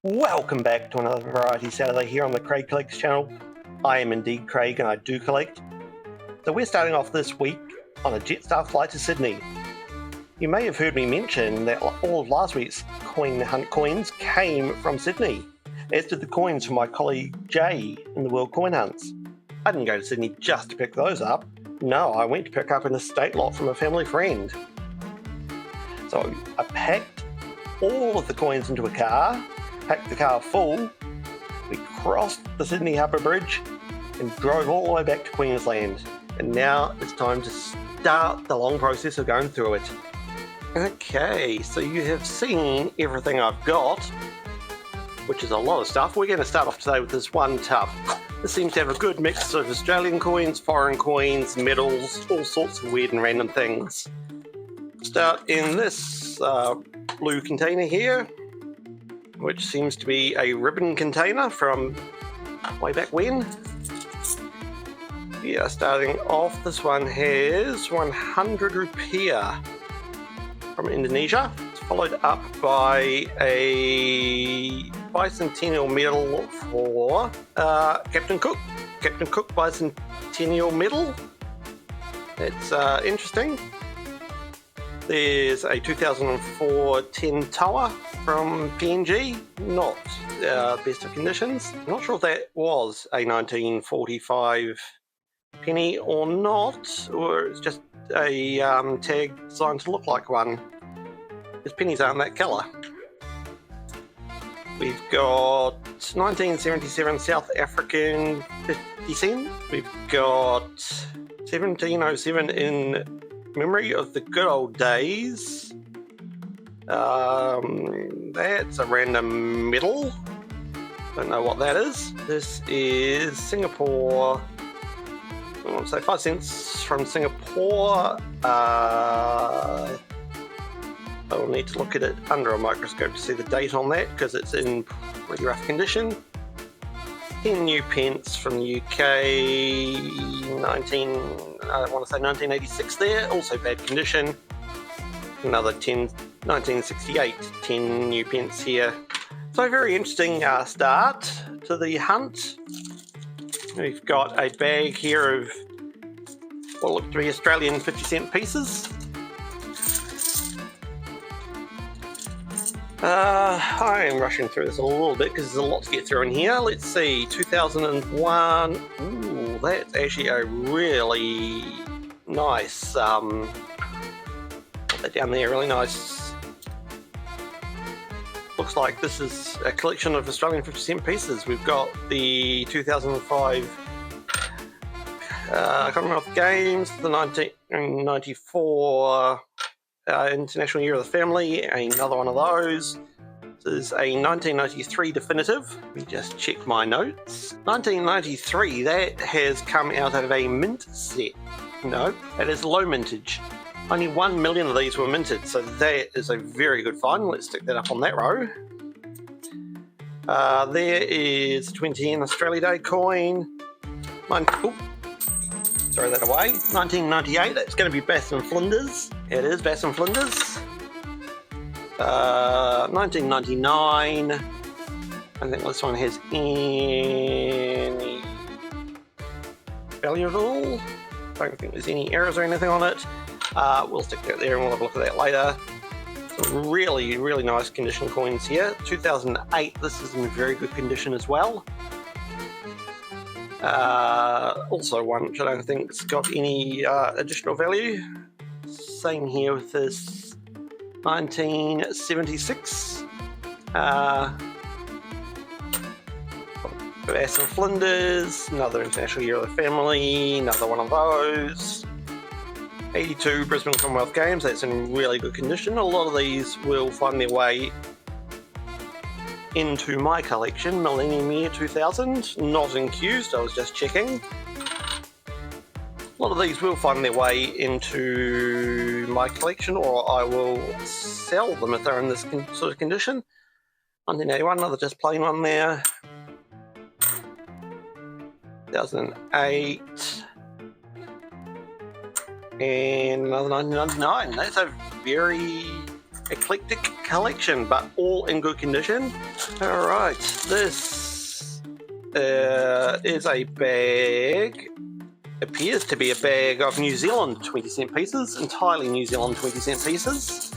Welcome back to another Variety Saturday here on the Craig Collects channel. I am indeed Craig and I do collect. So we're starting off this week on a Jetstar flight to Sydney. You may have heard me mention that all of last week's coin hunt coins came from Sydney, as did the coins from my colleague Jay in the World Coin Hunts. I didn't go to Sydney just to pick those up. No, I went to pick up an estate lot from a family friend. So I packed all of the coins into a car, packed the car full, we crossed the Sydney Harbour Bridge and drove all the way back to Queensland. And now it's time to start the long process of going through it. Okay, so you have seen everything I've got, which is a lot of stuff. We're going to start off today with this one tub. This seems to have a good mix of Australian coins, foreign coins, medals, all sorts of weird and random things. Start in this blue container here, which seems to be a ribbon container from way back when. Yeah, starting off, this one has 100 rupiah from Indonesia. It's followed up by a bicentennial medal for Captain Cook. Captain Cook bicentennial medal. It's interesting. There's a 2004 10 tower from PNG, not best of conditions. I'm not sure if that was a 1945 penny or not, or it's just a tag designed to look like one, because pennies aren't that colour. We've got 1977 South African 50 cent. We've got 1707 in memory of the good old days. That's a random medal. Don't know what that is. This is Singapore. I want to say 5 cents from Singapore. I will need to look at it under a microscope to see the date on that, because it's in pretty rough condition. 10 new pence from the UK, I want to say 1986 there, also bad condition. Another 1968, 10 new pence here. So very interesting start to the hunt. We've got a bag here of what look to be Australian 50 cent pieces. I am rushing through this a little bit because there's a lot to get through in here. Let's see, 2001. Ooh, that's actually a really nice, put that down there, really nice. Looks like this is a collection of Australian 50 cent pieces. We've got the 2005 Commonwealth Games, the 1994 International Year of the Family, another one of those. This is a 1993 definitive. Let me just check my notes. 1993, that has come out of a mint set. No, that is low mintage. Only 1 million of these were minted, so that is a very good find. Let's stick that up on that row. There is 20 Australia Day coin. Throw that away. 1998, that's going to be Bass and Flinders. It is Bass and Flinders. 1999. I don't think this one has any value at all. Don't think there's any errors or anything on it. We'll stick that there and we'll have a look at that later. Some really, really nice condition coins here. 2008, this is in very good condition as well. Also one which I don't think's got any additional value. Same here with this 1976 Bass and Flinders, another International Year of the Family, another one of those. 82 Brisbane Commonwealth Games, that's in really good condition. A lot of these will find their way into my collection. Millennium Year 2000, not accused, I was just checking. A lot of these will find their way into my collection, or I will sell them if they're in this sort of condition. 1981, another just plain one there. 2008. And another 1999. That's a very eclectic collection, but all in good condition. Alright, this is a bag. Appears to be a bag of New Zealand 20-cent pieces, entirely New Zealand 20-cent pieces.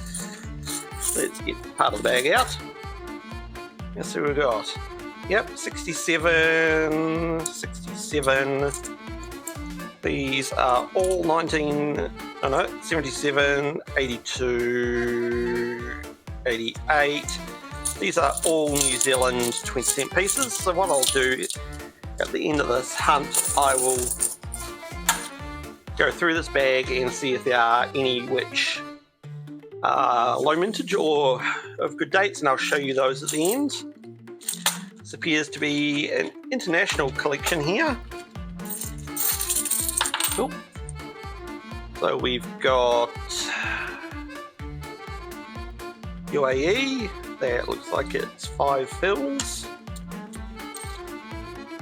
Let's get part of the bag out. Let's see what we've got. Yep, 67. These are all 77, 82, 88. These are all New Zealand 20-cent pieces. So what I'll do at the end of this hunt, I will go through this bag and see if there are any which are low mintage or of good dates, and I'll show you those at the end. This appears to be an international collection here. Cool. So we've got UAE. That looks like it's 5 fills.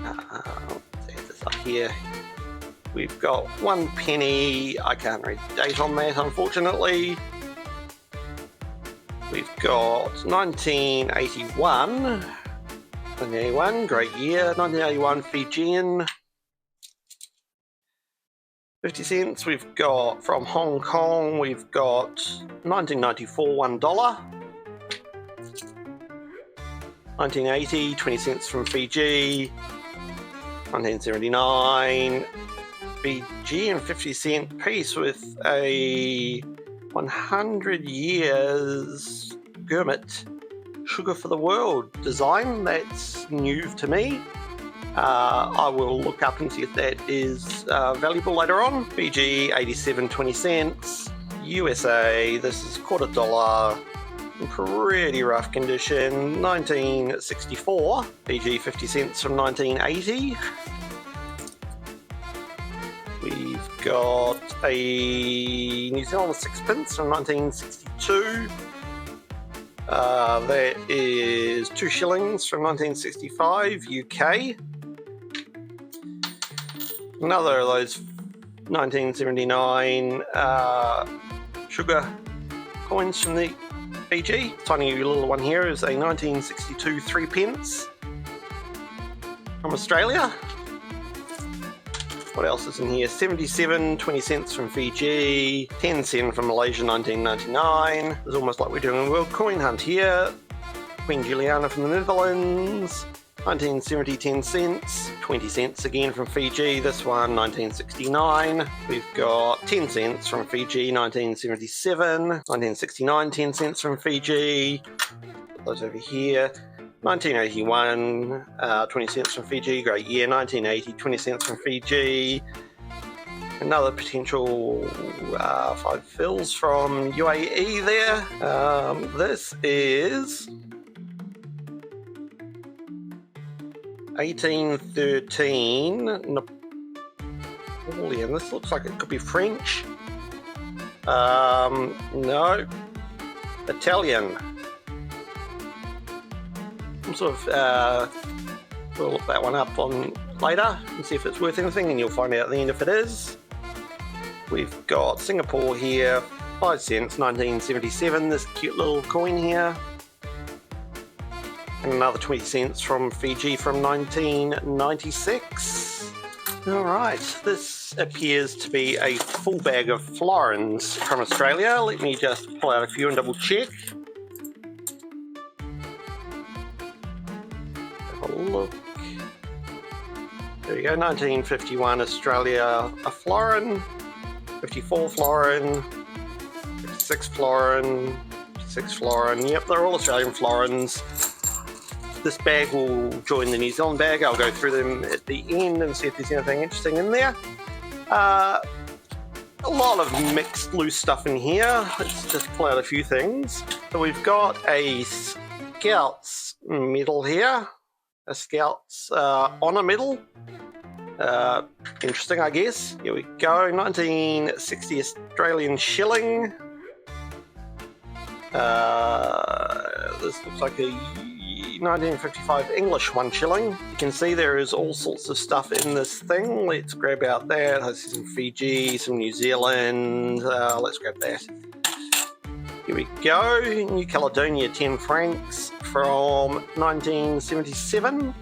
Let's add this up here. We've got 1 penny. I can't read the date on that, unfortunately. We've got 1981. 1981, great year. 1981 Fijian. 50 cents. We've got from Hong Kong. We've got 1994 $1. 1980 20 cents from Fiji. 1979 Fijian 50-cent piece with a 100 years Gourmet Sugar for the World design. That's new to me. I will look up and see if that is valuable later on. Fiji 87 20 cents. USA, this is $quarter, in pretty rough condition. 1964. Fiji 50 cents from 1980. We've got a New Zealand sixpence from 1962. That is 2 shillings from 1965, UK. Another of those 1979 sugar coins from the Fiji. Tiny little one here is a 1962 3 pence from Australia. What else is in here? 77 20 cents from Fiji, 10 cent from Malaysia 1999. It's almost like we're doing a world coin hunt here. Queen Juliana from the Netherlands, 1970 10 cents, 20 cents again from Fiji, this one 1969. We've got 10 cents from Fiji 1977, 1969 10 cents from Fiji. Put those over here. 1981, 20 cents from Fiji, great year. 1980, 20 cents from Fiji. Another potential 5 fills from UAE there. This is 1813 Napoleon. This looks like it could be French. No, Italian. Sort of, we'll look that one up on later and see if it's worth anything, and you'll find out at the end if it is. We've got Singapore here, 5 cents, 1977, this cute little coin here. And another 20 cents from Fiji from 1996. Alright, this appears to be a full bag of Florins from Australia. Let me just pull out a few and double check. Look. There we go, 1951 Australia, a florin, 54 florin, 56 florin, 56 florin. Yep, they're all Australian florins. This bag will join the New Zealand bag. I'll go through them at the end and see if there's anything interesting in there. A lot of mixed loose stuff in here. Let's just pull out a few things. So we've got a Scouts medal here. A Scouts honour medal. Interesting, I guess. Here we go. 1960 Australian shilling. This looks like a 1955 English 1 shilling. You can see there is all sorts of stuff in this thing. Let's grab out that. I see some Fiji, some New Zealand. Let's grab that. Here we go. New Caledonia 10 francs from 1977.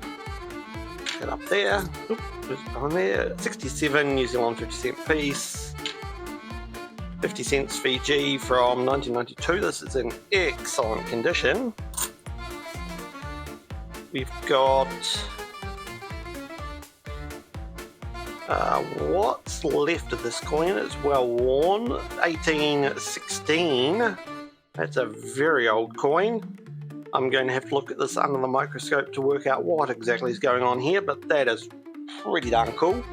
Get up there. Oop, just on there. 67 New Zealand 50-cent piece. 50 cents Fiji from 1992. This is in excellent condition. We've got what's left of this coin. It's well worn. 1816. That's a very old coin. I'm going to have to look at this under the microscope to work out what exactly is going on here, but that is pretty darn cool.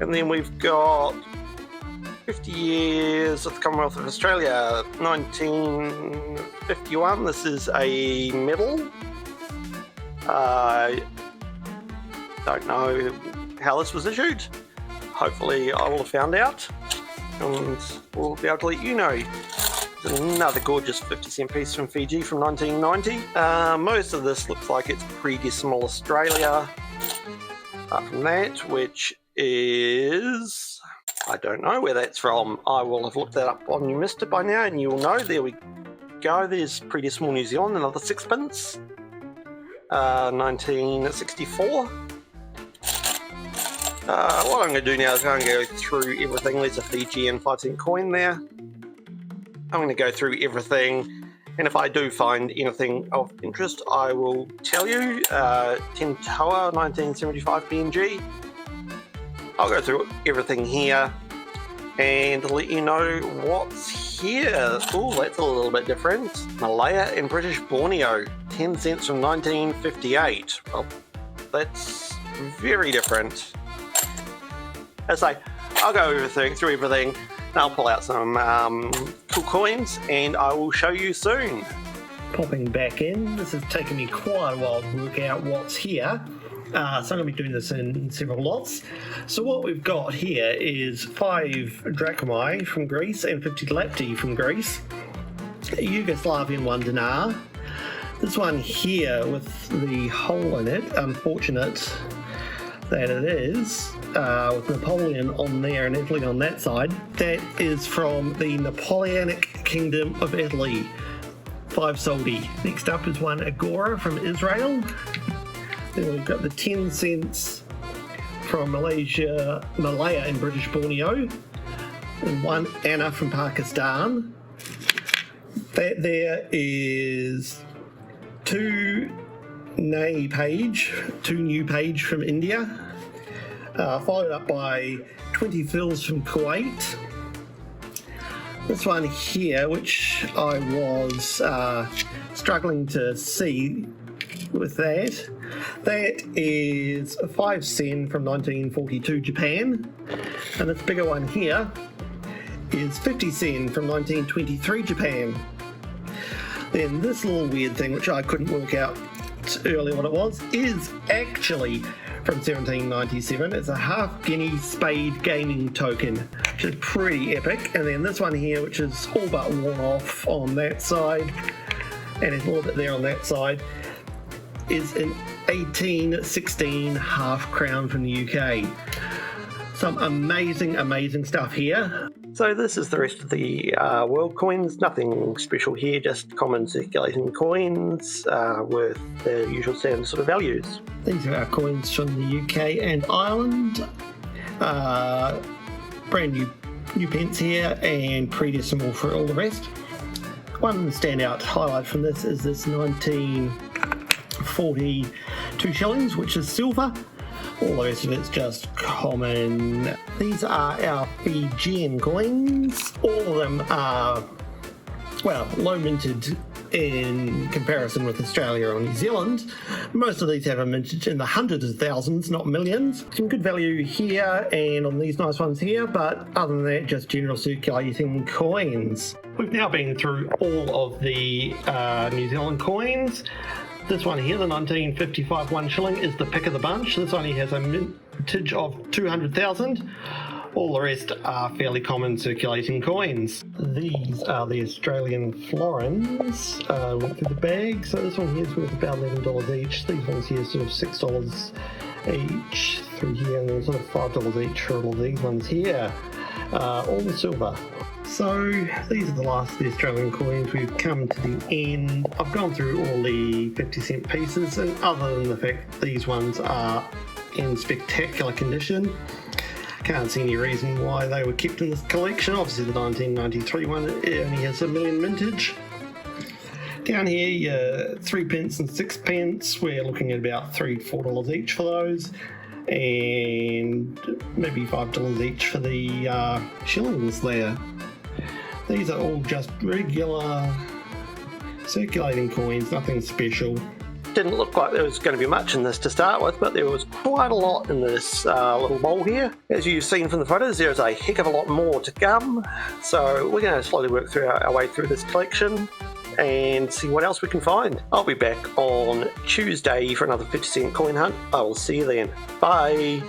And then we've got 50 years of the Commonwealth of Australia, 1951. This is a medal. Don't know how this was issued. Hopefully I will have found out and we'll be able to let you know. Another gorgeous 50-cent piece from Fiji from 1990. Most of this looks like it's pre-decimal Australia. Apart from that, which is... I don't know where that's from. I will have looked that up on You Missed It by now and you will know. There we go. There's pre-decimal New Zealand, another sixpence. 1964. What I'm going to do now is I'm going to go through everything. There's a Fijian 5-cent coin there. I'm going to go through everything, and if I do find anything of interest, I will tell you. Tentoa 1975 PNG. I'll go through everything here and let you know what's here. Oh, that's a little bit different. Malaya and British Borneo, 10 cents from 1958. Well, that's very different. As I say, I'll go through everything, and I'll pull out some cool coins, and I will show you soon. Popping back in, this has taken me quite a while to work out what's here. So I'm going to be doing this in several lots. So what we've got here is 5 drachmae from Greece and 50 lapti from Greece. A Yugoslavian 1 dinar. This one here with the hole in it, unfortunate that it is, with Napoleon on there and Italy on that side. That is from the Napoleonic Kingdom of Italy. 5 soldi. Next up is 1 agora from Israel. Then we've got the 10 cents from Malaya and British Borneo, and 1 Anna from Pakistan. That there is 2 new page from India, followed up by 20 fils from Kuwait. This one here, which I was struggling to see with that is a 5 sen from 1942 Japan, and this bigger one here is 50 sen from 1923 Japan. Then this little weird thing, which I couldn't work out earlier what it was, is actually from 1797. It's a half guinea spade gaming token, which is pretty epic. And then this one here, which is all but worn off on that side, and it's a little bit there on that side, is an 1816 half crown from the UK. Some amazing stuff here. So this is the rest of the world coins. Nothing special here, just common circulating coins with the usual standard sort of values. These are our coins from the UK and Ireland. Brand new pence here and pre-decimal for all the rest. One standout highlight from this is this 1942 shillings, which is silver. All the rest of it's just common. These are our Fijian coins. All of them are, well, low minted in comparison with Australia or New Zealand. Most of these have a mintage in the hundreds of thousands, not millions. Some good value here and on these nice ones here, but other than that, just general circulating coins. We've now been through all of the New Zealand coins. This one here, the 1955 1 shilling, is the pick of the bunch. This only has a mintage of 200,000. All the rest are fairly common circulating coins. These are the Australian Florins. Went through the bag. So this one here is worth about $11 each. These ones here are sort of $6 each through here, and then sort of $5 each for all these ones here. All silver. So these are the last of the Australian coins. We've come to the end. I've gone through all the 50-cent pieces, and other than the fact that these ones are in spectacular condition, can't see any reason why they were kept in this collection. Obviously the 1993 one only has a million mintage. Down here, your 3p and 6p, we're looking at about $3 to $4 each for those, and maybe $5 each for the shillings there. These are all just regular circulating coins, nothing special. Didn't look like there was going to be much in this to start with, but there was quite a lot in this little bowl here. As you've seen from the photos, there's a heck of a lot more to come. So we're going to slowly work through our way through this collection and see what else we can find. I'll be back on Tuesday for another 50-cent coin hunt. I will see you then. Bye!